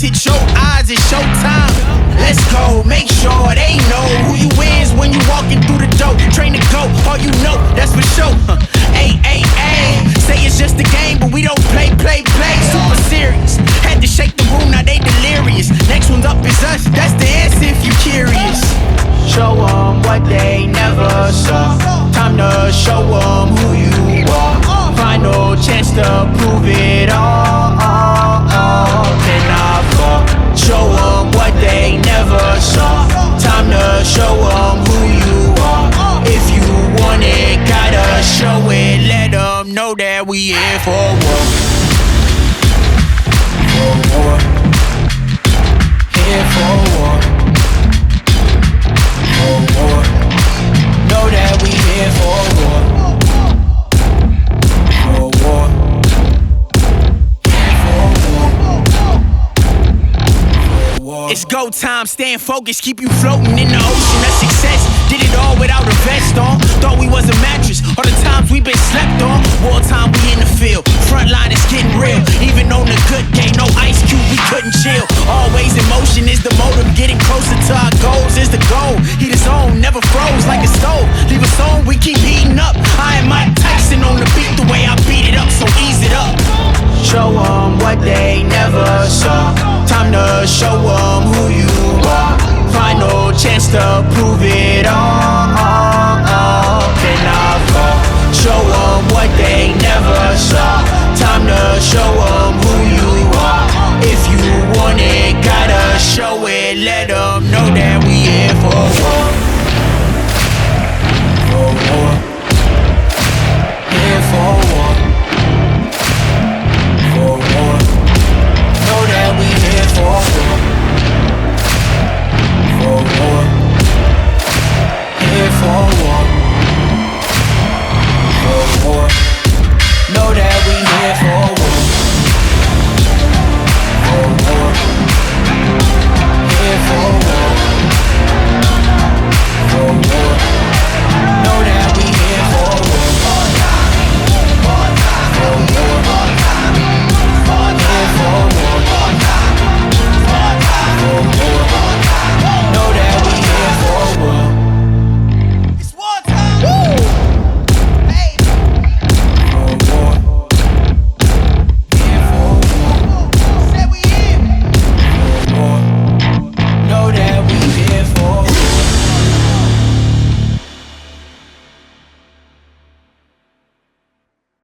hit your eyes, it's showtime. Let's go, make sure they know who you is when you walking through the door. Train to go, all you know, that's for sure. Ay, ay, ay, say it's just a game, but we don't play. Super serious, had to shake the room, now they delirious. Next one's up is us, that's the answer if you curious. Show them what they never saw. Time to show them who you are. Final chance to prove it all. Then I fall. Show them what they never saw. Time to show them who you are. If you want it, gotta show it. Let them know that we here for war. For war. Here for war. For war. Know that we here for war. For war. It's go time, staying focused, keep you floating in the ocean of success. Did it all without a vest on. Thought we was a mattress, all the times we been slept on. Wartime, we in the field, front line is getting real. Even on the good day, no ice cube, we couldn't chill. Always in motion is the motive, getting closer to our goals is the goal. Heat his own, never froze like a stove. Leave us on, we